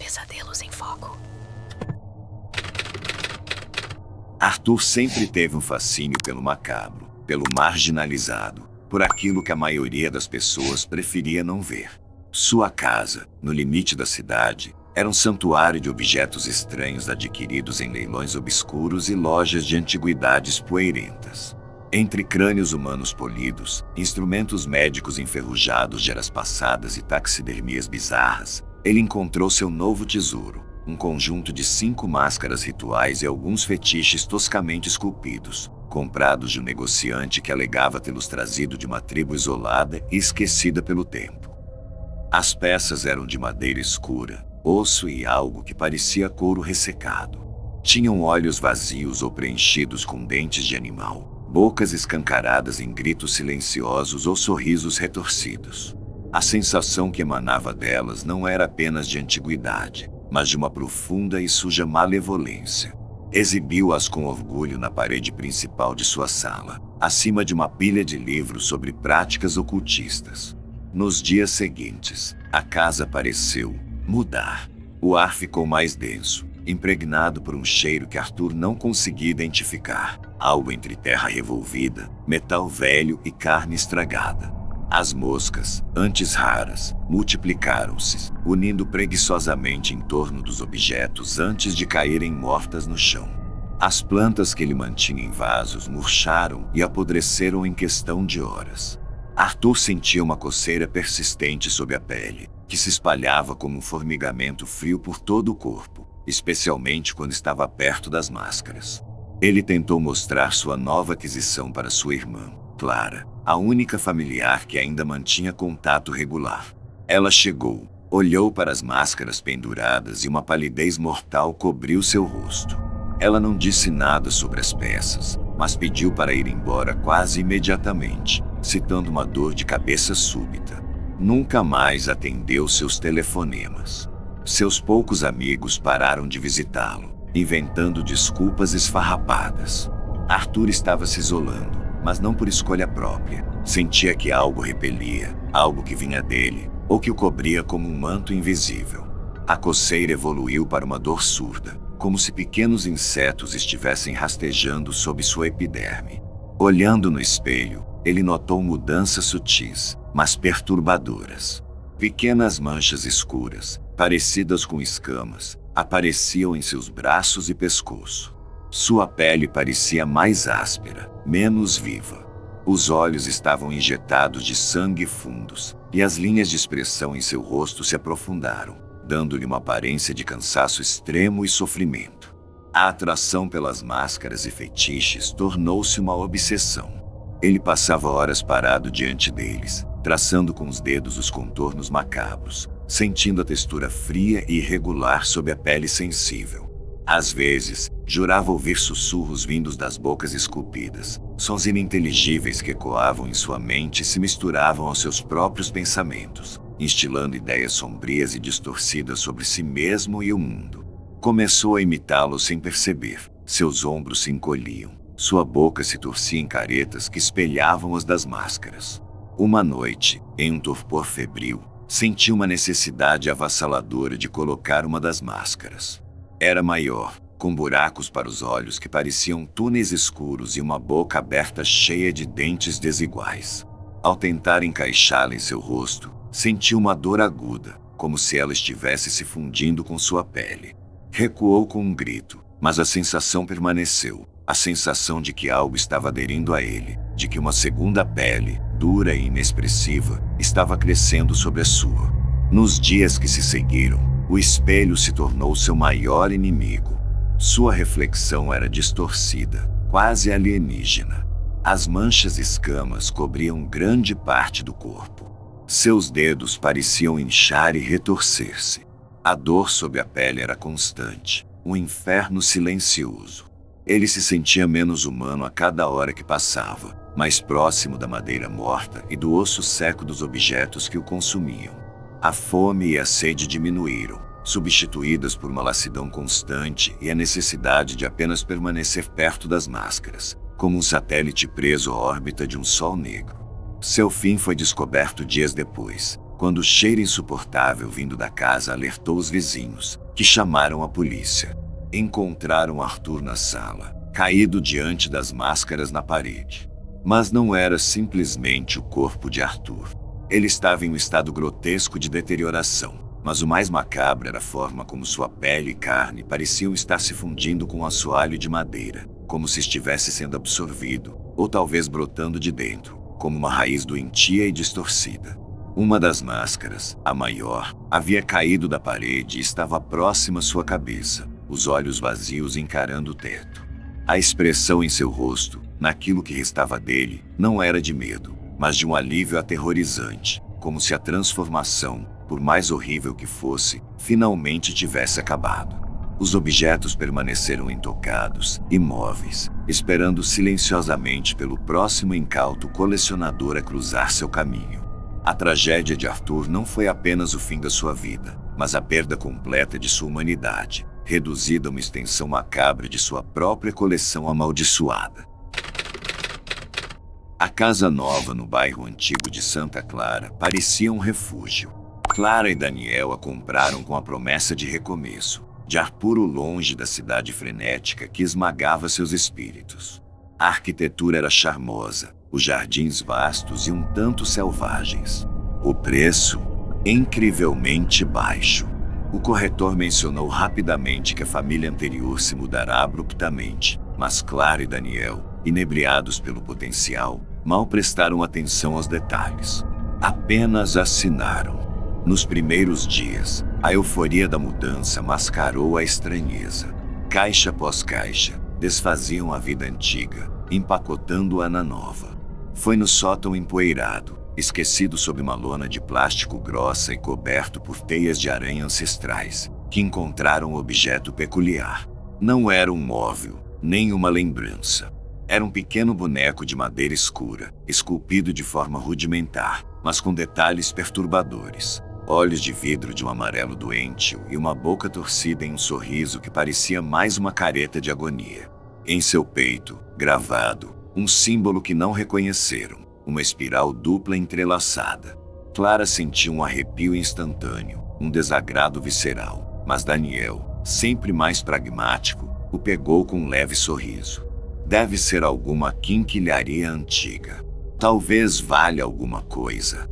Pesadelos em Foco. Arthur sempre teve um fascínio pelo macabro, pelo marginalizado, por aquilo que a maioria das pessoas preferia não ver. Sua casa, no limite da cidade, era um santuário de objetos estranhos adquiridos em leilões obscuros e lojas de antiguidades poeirentas. Entre crânios humanos polidos, instrumentos médicos enferrujados de eras passadas e taxidermias bizarras, ele encontrou seu novo tesouro, um conjunto de 5 máscaras rituais e alguns fetiches toscamente esculpidos, comprados de um negociante que alegava tê-los trazido de uma tribo isolada e esquecida pelo tempo. As peças eram de madeira escura, osso e algo que parecia couro ressecado. Tinham olhos vazios ou preenchidos com dentes de animal, bocas escancaradas em gritos silenciosos ou sorrisos retorcidos. A sensação que emanava delas não era apenas de antiguidade, mas de uma profunda e suja malevolência. Exibiu-as com orgulho na parede principal de sua sala, acima de uma pilha de livros sobre práticas ocultistas. Nos dias seguintes, a casa pareceu mudar. O ar ficou mais denso, impregnado por um cheiro que Arthur não conseguia identificar, algo entre terra revolvida, metal velho e carne estragada. As moscas, antes raras, multiplicaram-se, unindo preguiçosamente em torno dos objetos antes de caírem mortas no chão. As plantas que ele mantinha em vasos murcharam e apodreceram em questão de horas. Arthur sentia uma coceira persistente sob a pele, que se espalhava como um formigamento frio por todo o corpo, especialmente quando estava perto das máscaras. Ele tentou mostrar sua nova aquisição para sua irmã, Clara, a única familiar que ainda mantinha contato regular. Ela chegou, olhou para as máscaras penduradas e uma palidez mortal cobriu seu rosto. Ela não disse nada sobre as peças, mas pediu para ir embora quase imediatamente, citando uma dor de cabeça súbita. Nunca mais atendeu seus telefonemas. Seus poucos amigos pararam de visitá-lo, inventando desculpas esfarrapadas. Arthur estava se isolando, mas não por escolha própria. Sentia que algo repelia, algo que vinha dele, ou que o cobria como um manto invisível. A coceira evoluiu para uma dor surda, como se pequenos insetos estivessem rastejando sob sua epiderme. Olhando no espelho, ele notou mudanças sutis, mas perturbadoras. Pequenas manchas escuras, parecidas com escamas, apareciam em seus braços e pescoço. Sua pele parecia mais áspera, menos viva. Os olhos estavam injetados de sangue fundos, e as linhas de expressão em seu rosto se aprofundaram, dando-lhe uma aparência de cansaço extremo e sofrimento. A atração pelas máscaras e fetiches tornou-se uma obsessão. Ele passava horas parado diante deles, traçando com os dedos os contornos macabros, sentindo a textura fria e irregular sob a pele sensível. Às vezes, jurava ouvir sussurros vindos das bocas esculpidas, sons ininteligíveis que ecoavam em sua mente e se misturavam aos seus próprios pensamentos, instilando ideias sombrias e distorcidas sobre si mesmo e o mundo. Começou a imitá-lo sem perceber. Seus ombros se encolhiam, sua boca se torcia em caretas que espelhavam as das máscaras. Uma noite, em um torpor febril, sentiu uma necessidade avassaladora de colocar uma das máscaras. Era maior, com buracos para os olhos que pareciam túneis escuros e uma boca aberta cheia de dentes desiguais. Ao tentar encaixá-la em seu rosto, sentiu uma dor aguda, como se ela estivesse se fundindo com sua pele. Recuou com um grito, mas a sensação permaneceu, a sensação de que algo estava aderindo a ele, de que uma segunda pele, dura e inexpressiva, estava crescendo sobre a sua. Nos dias que se seguiram, o espelho se tornou seu maior inimigo. Sua reflexão era distorcida, quase alienígena. As manchas e escamas cobriam grande parte do corpo. Seus dedos pareciam inchar e retorcer-se. A dor sob a pele era constante, um inferno silencioso. Ele se sentia menos humano a cada hora que passava, mais próximo da madeira morta e do osso seco dos objetos que o consumiam. A fome e a sede diminuíram, substituídas por uma lassidão constante e a necessidade de apenas permanecer perto das máscaras, como um satélite preso à órbita de um sol negro. Seu fim foi descoberto dias depois, quando o cheiro insuportável vindo da casa alertou os vizinhos, que chamaram a polícia. Encontraram Arthur na sala, caído diante das máscaras na parede. Mas não era simplesmente o corpo de Arthur. Ele estava em um estado grotesco de deterioração, mas o mais macabro era a forma como sua pele e carne pareciam estar se fundindo com um assoalho de madeira, como se estivesse sendo absorvido, ou talvez brotando de dentro, como uma raiz doentia e distorcida. Uma das máscaras, a maior, havia caído da parede e estava próxima à sua cabeça, os olhos vazios encarando o teto. A expressão em seu rosto, naquilo que restava dele, não era de medo, mas de um alívio aterrorizante, como se a transformação, por mais horrível que fosse, finalmente tivesse acabado. Os objetos permaneceram intocados, imóveis, esperando silenciosamente pelo próximo incauto colecionador a cruzar seu caminho. A tragédia de Arthur não foi apenas o fim da sua vida, mas a perda completa de sua humanidade, reduzida a uma extensão macabra de sua própria coleção amaldiçoada. A casa nova no bairro antigo de Santa Clara parecia um refúgio. Clara e Daniel a compraram com a promessa de recomeço, de ar puro longe da cidade frenética que esmagava seus espíritos. A arquitetura era charmosa, os jardins vastos e um tanto selvagens. O preço, incrivelmente baixo. O corretor mencionou rapidamente que a família anterior se mudará abruptamente, mas Clara e Daniel, inebriados pelo potencial, mal prestaram atenção aos detalhes. Apenas assinaram. Nos primeiros dias, a euforia da mudança mascarou a estranheza. Caixa após caixa, desfaziam a vida antiga, empacotando-a na nova. Foi no sótão empoeirado, esquecido sob uma lona de plástico grossa e coberto por teias de aranha ancestrais, que encontraram um objeto peculiar. Não era um móvel, nem uma lembrança. Era um pequeno boneco de madeira escura, esculpido de forma rudimentar, mas com detalhes perturbadores. Olhos de vidro de um amarelo doentio e uma boca torcida em um sorriso que parecia mais uma careta de agonia. Em seu peito, gravado, um símbolo que não reconheceram, uma espiral dupla entrelaçada. Clara sentiu um arrepio instantâneo, um desagrado visceral, mas Daniel, sempre mais pragmático, o pegou com um leve sorriso. Deve ser alguma quinquilharia antiga. Talvez valha alguma coisa.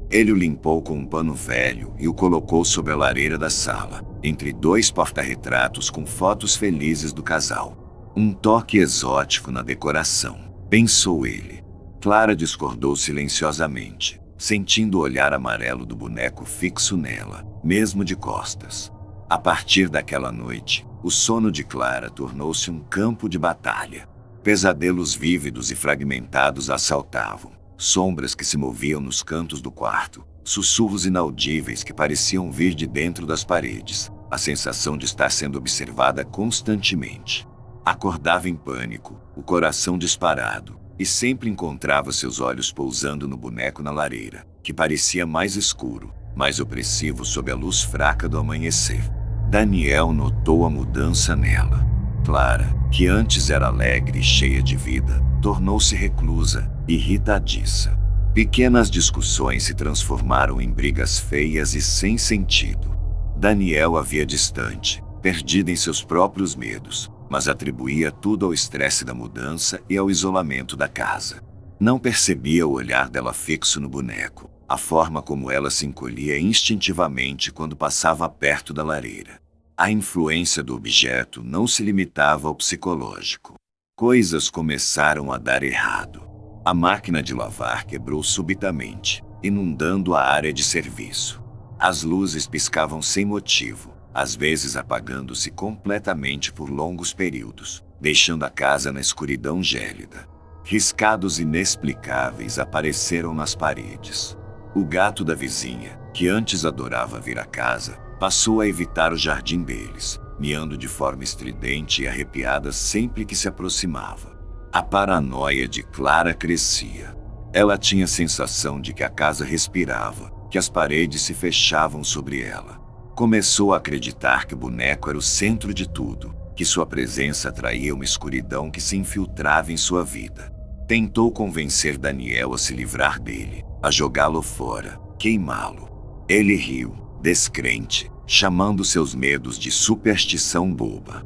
Ele o limpou com um pano velho e o colocou sob a lareira da sala, entre dois porta-retratos com fotos felizes do casal. Um toque exótico na decoração, pensou ele. Clara discordou silenciosamente, sentindo o olhar amarelo do boneco fixo nela, mesmo de costas. A partir daquela noite, o sono de Clara tornou-se um campo de batalha. Pesadelos vívidos e fragmentados a assaltavam, sombras que se moviam nos cantos do quarto, sussurros inaudíveis que pareciam vir de dentro das paredes, a sensação de estar sendo observada constantemente. Acordava em pânico, o coração disparado, e sempre encontrava seus olhos pousando no boneco na lareira, que parecia mais escuro, mais opressivo sob a luz fraca do amanhecer. Daniel notou a mudança nela. Clara, que antes era alegre e cheia de vida, tornou-se reclusa, irritadiça. Pequenas discussões se transformaram em brigas feias e sem sentido. Daniel a via distante, perdida em seus próprios medos, mas atribuía tudo ao estresse da mudança e ao isolamento da casa. Não percebia o olhar dela fixo no boneco, a forma como ela se encolhia instintivamente quando passava perto da lareira. A influência do objeto não se limitava ao psicológico. Coisas começaram a dar errado. A máquina de lavar quebrou subitamente, inundando a área de serviço. As luzes piscavam sem motivo, às vezes apagando-se completamente por longos períodos, deixando a casa na escuridão gélida. Riscados inexplicáveis apareceram nas paredes. O gato da vizinha, que antes adorava vir à casa, passou a evitar o jardim deles, miando de forma estridente e arrepiada sempre que se aproximava. A paranoia de Clara crescia. Ela tinha a sensação de que a casa respirava, que as paredes se fechavam sobre ela. Começou a acreditar que o boneco era o centro de tudo, que sua presença atraía uma escuridão que se infiltrava em sua vida. Tentou convencer Daniel a se livrar dele, a jogá-lo fora, queimá-lo. Ele riu, descrente, chamando seus medos de superstição boba.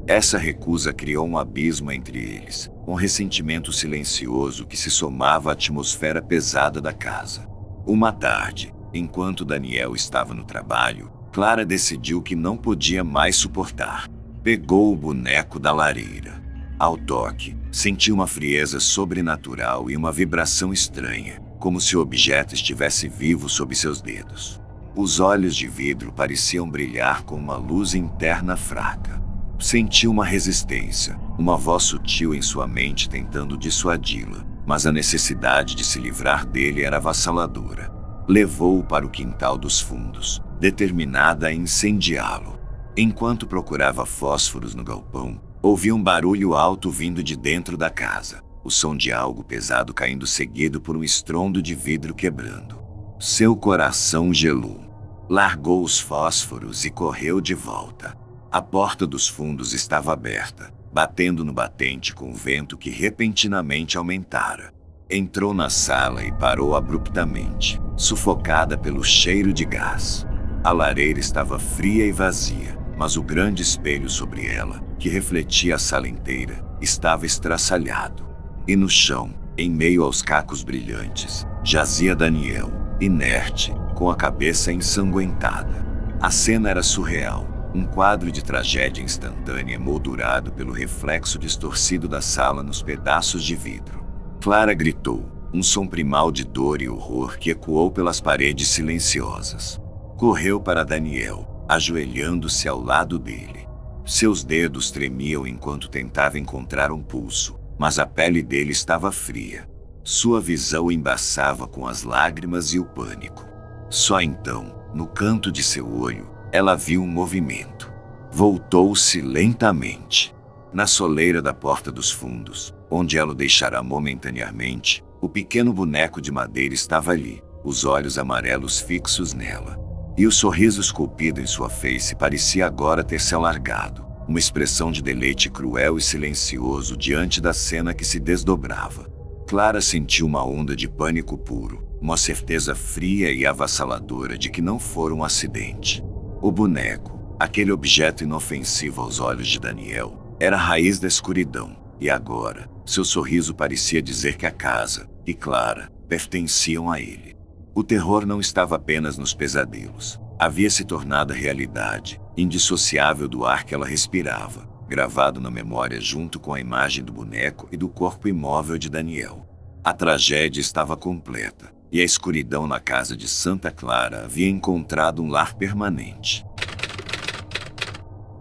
Essa recusa criou um abismo entre eles, um ressentimento silencioso que se somava à atmosfera pesada da casa. Uma tarde, enquanto Daniel estava no trabalho, Clara decidiu que não podia mais suportar. Pegou o boneco da lareira. Ao toque, sentiu uma frieza sobrenatural e uma vibração estranha, como se o objeto estivesse vivo sob seus dedos. Os olhos de vidro pareciam brilhar com uma luz interna fraca. Sentiu uma resistência, uma voz sutil em sua mente tentando dissuadi-la, mas a necessidade de se livrar dele era avassaladora. Levou-o para o quintal dos fundos, determinada a incendiá-lo. Enquanto procurava fósforos no galpão, ouviu um barulho alto vindo de dentro da casa, o som de algo pesado caindo seguido por um estrondo de vidro quebrando. Seu coração gelou. Largou os fósforos e correu de volta. A porta dos fundos estava aberta, batendo no batente com o vento que repentinamente aumentara. Entrou na sala e parou abruptamente, sufocada pelo cheiro de gás. A lareira estava fria e vazia, mas o grande espelho sobre ela, que refletia a sala inteira, estava estraçalhado. E no chão, em meio aos cacos brilhantes, jazia Daniel, inerte, com a cabeça ensanguentada. A cena era surreal. Um quadro de tragédia instantânea moldurado pelo reflexo distorcido da sala nos pedaços de vidro. Clara gritou, um som primal de dor e horror que ecoou pelas paredes silenciosas. Correu para Daniel, ajoelhando-se ao lado dele. Seus dedos tremiam enquanto tentava encontrar um pulso, mas a pele dele estava fria. Sua visão embaçava com as lágrimas e o pânico. Só então, no canto de seu olho, ela viu um movimento. Voltou-se lentamente. Na soleira da porta dos fundos, onde ela o deixara momentaneamente, o pequeno boneco de madeira estava ali, os olhos amarelos fixos nela. E o sorriso esculpido em sua face parecia agora ter se alargado, uma expressão de deleite cruel e silencioso diante da cena que se desdobrava. Clara sentiu uma onda de pânico puro, uma certeza fria e avassaladora de que não fora um acidente. O boneco, aquele objeto inofensivo aos olhos de Daniel, era a raiz da escuridão, e agora, seu sorriso parecia dizer que a casa e Clara pertenciam a ele. O terror não estava apenas nos pesadelos. Havia se tornado realidade, indissociável do ar que ela respirava, gravado na memória junto com a imagem do boneco e do corpo imóvel de Daniel. A tragédia estava completa. E a escuridão na casa de Santa Clara havia encontrado um lar permanente.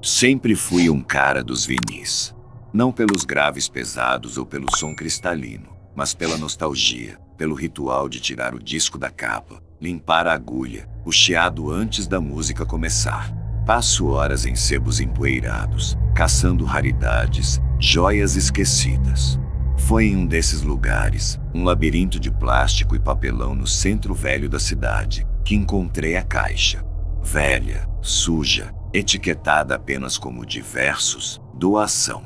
Sempre fui um cara dos vinis. Não pelos graves pesados ou pelo som cristalino, mas pela nostalgia, pelo ritual de tirar o disco da capa, limpar a agulha, o chiado antes da música começar. Passo horas em sebos empoeirados, caçando raridades, joias esquecidas. Foi em um desses lugares, um labirinto de plástico e papelão no centro velho da cidade, que encontrei a caixa. Velha, suja, etiquetada apenas como diversos, doação.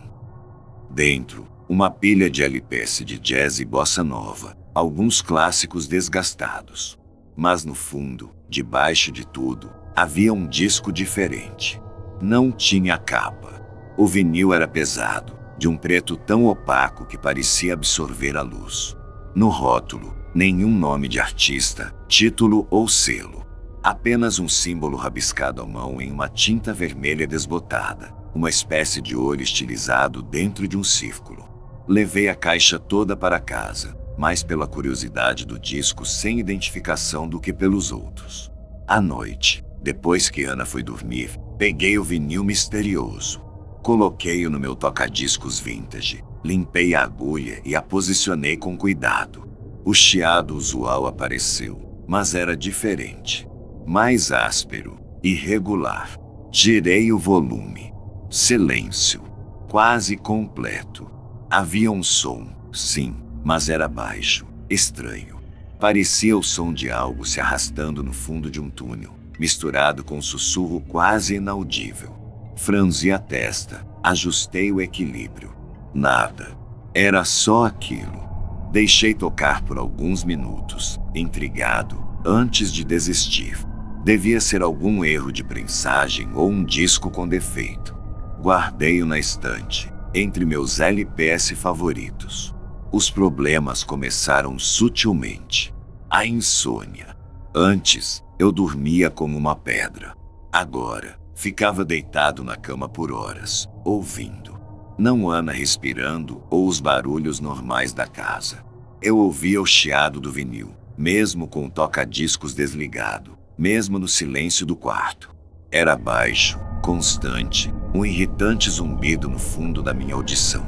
Dentro, uma pilha de LPs de jazz e bossa nova, alguns clássicos desgastados. Mas no fundo, debaixo de tudo, havia um disco diferente. Não tinha capa. O vinil era pesado, de um preto tão opaco que parecia absorver a luz. No rótulo, nenhum nome de artista, título ou selo. Apenas um símbolo rabiscado à mão em uma tinta vermelha desbotada, uma espécie de olho estilizado dentro de um círculo. Levei a caixa toda para casa, mais pela curiosidade do disco sem identificação do que pelos outros. À noite, depois que Ana foi dormir, peguei o vinil misterioso. Coloquei-o no meu toca-discos vintage, limpei a agulha e a posicionei com cuidado. O chiado usual apareceu, mas era diferente. Mais áspero, irregular. Tirei o volume. Silêncio. Quase completo. Havia um som, sim, mas era baixo, estranho. Parecia o som de algo se arrastando no fundo de um túnel, misturado com um sussurro quase inaudível. Franzi a testa, ajustei o equilíbrio. Nada. Era só aquilo. Deixei tocar por alguns minutos, intrigado, antes de desistir. Devia ser algum erro de prensagem ou um disco com defeito. Guardei-o na estante, entre meus LPs favoritos. Os problemas começaram sutilmente. A insônia. Antes, eu dormia como uma pedra. Agora, ficava deitado na cama por horas, ouvindo. Não Ana respirando ou os barulhos normais da casa. Eu ouvia o chiado do vinil, mesmo com o toca-discos desligado, mesmo no silêncio do quarto. Era baixo, constante, um irritante zumbido no fundo da minha audição.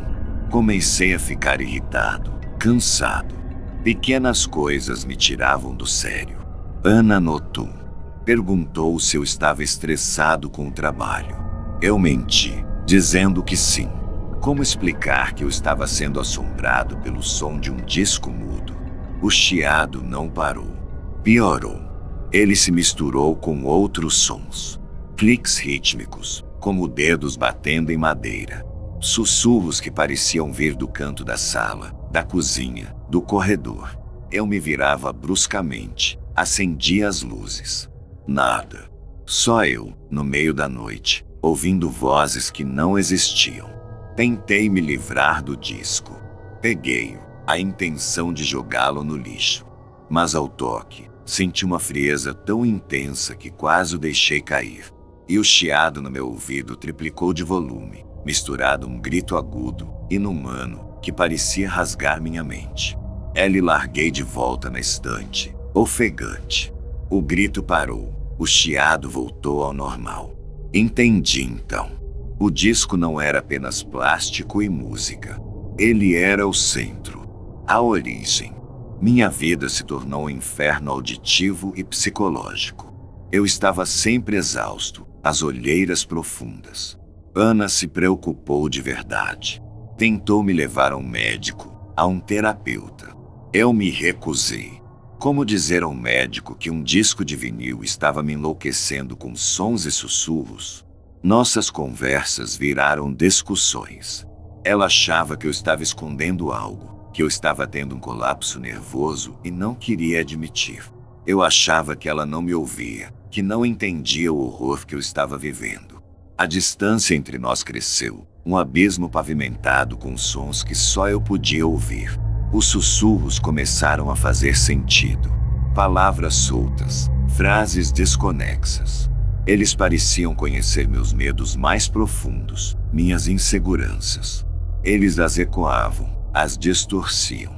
Comecei a ficar irritado, cansado. Pequenas coisas me tiravam do sério. Ana notou. Perguntou se eu estava estressado com o trabalho. Eu menti, dizendo que sim. Como explicar que eu estava sendo assombrado pelo som de um disco mudo? O chiado não parou. Piorou. Ele se misturou com outros sons. Cliques rítmicos, como dedos batendo em madeira. Sussurros que pareciam vir do canto da sala, da cozinha, do corredor. Eu me virava bruscamente, acendia as luzes. Nada. Só eu, no meio da noite, ouvindo vozes que não existiam. Tentei me livrar do disco. Peguei-o, a intenção de jogá-lo no lixo. Mas ao toque, senti uma frieza tão intensa que quase o deixei cair. E o chiado no meu ouvido triplicou de volume, misturado um grito agudo, inumano, que parecia rasgar minha mente. Larguei de volta na estante, ofegante. O grito parou, o chiado voltou ao normal. Entendi então. O disco não era apenas plástico e música. Ele era o centro, a origem. Minha vida se tornou um inferno auditivo e psicológico. Eu estava sempre exausto, as olheiras profundas. Ana se preocupou de verdade. Tentou me levar a um médico, a um terapeuta. Eu me recusei. Como dizer a um médico que um disco de vinil estava me enlouquecendo com sons e sussurros? Nossas conversas viraram discussões. Ela achava que eu estava escondendo algo, que eu estava tendo um colapso nervoso e não queria admitir. Eu achava que ela não me ouvia, que não entendia o horror que eu estava vivendo. A distância entre nós cresceu, um abismo pavimentado com sons que só eu podia ouvir. Os sussurros começaram a fazer sentido. Palavras soltas, frases desconexas. Eles pareciam conhecer meus medos mais profundos, minhas inseguranças. Eles as ecoavam, as distorciam.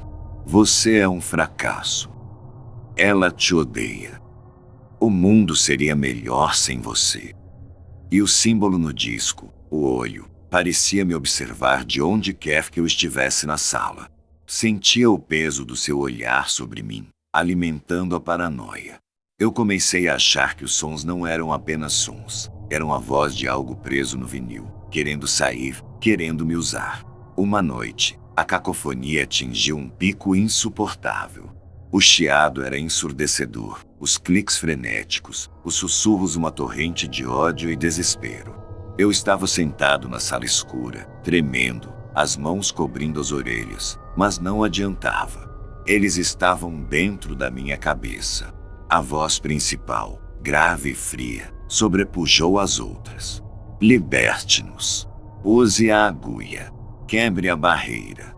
Você é um fracasso. Ela te odeia. O mundo seria melhor sem você. E o símbolo no disco, o olho, parecia me observar de onde quer que eu estivesse na sala. Sentia o peso do seu olhar sobre mim, alimentando a paranoia. Eu comecei a achar que os sons não eram apenas sons, eram a voz de algo preso no vinil, querendo sair, querendo me usar. Uma noite, a cacofonia atingiu um pico insuportável. O chiado era ensurdecedor, os cliques frenéticos, os sussurros uma torrente de ódio e desespero. Eu estava sentado na sala escura, tremendo, as mãos cobrindo as orelhas, mas não adiantava. Eles estavam dentro da minha cabeça. A voz principal, grave e fria, sobrepujou as outras. Liberte-nos. Use a agulha. Quebre a barreira.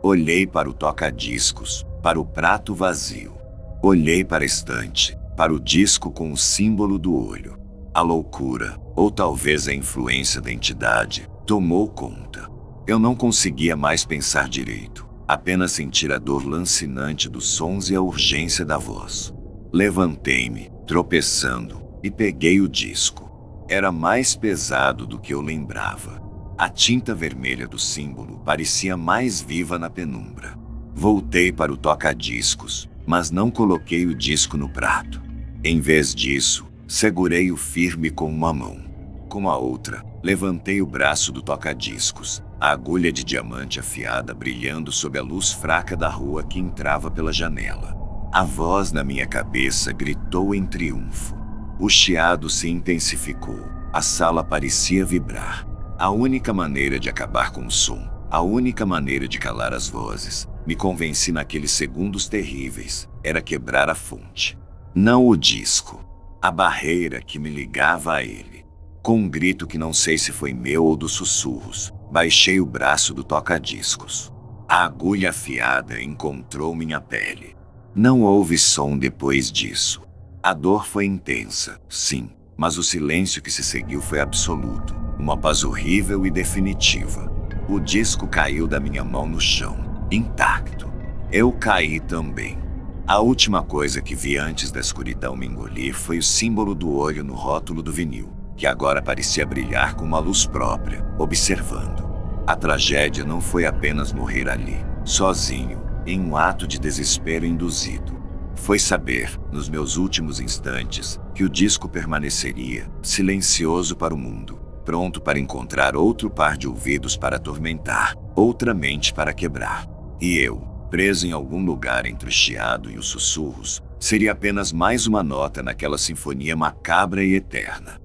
Olhei para o toca-discos, para o prato vazio. Olhei para a estante, para o disco com o símbolo do olho. A loucura, ou talvez a influência da entidade, tomou conta. Eu não conseguia mais pensar direito, apenas sentir a dor lancinante dos sons e a urgência da voz. Levantei-me, tropeçando, e peguei o disco. Era mais pesado do que eu lembrava. A tinta vermelha do símbolo parecia mais viva na penumbra. Voltei para o toca-discos, mas não coloquei o disco no prato. Em vez disso, segurei-o firme com uma mão. Com a outra, levantei o braço do toca-discos, a agulha de diamante afiada brilhando sob a luz fraca da rua que entrava pela janela. A voz na minha cabeça gritou em triunfo. O chiado se intensificou, a sala parecia vibrar. A única maneira de acabar com o som, a única maneira de calar as vozes, me convenci naqueles segundos terríveis, era quebrar a fonte. Não o disco. A barreira que me ligava a ele. Com um grito que não sei se foi meu ou dos sussurros, baixei o braço do toca-discos. A agulha afiada encontrou minha pele. Não houve som depois disso. A dor foi intensa, sim, mas o silêncio que se seguiu foi absoluto. Uma paz horrível e definitiva. O disco caiu da minha mão no chão, intacto. Eu caí também. A última coisa que vi antes da escuridão me engolir foi o símbolo do olho no rótulo do vinil, que agora parecia brilhar com uma luz própria, observando. A tragédia não foi apenas morrer ali, sozinho, em um ato de desespero induzido. Foi saber, nos meus últimos instantes, que o disco permaneceria, silencioso para o mundo, pronto para encontrar outro par de ouvidos para atormentar, outra mente para quebrar. E eu, preso em algum lugar entre o chiado e os sussurros, seria apenas mais uma nota naquela sinfonia macabra e eterna.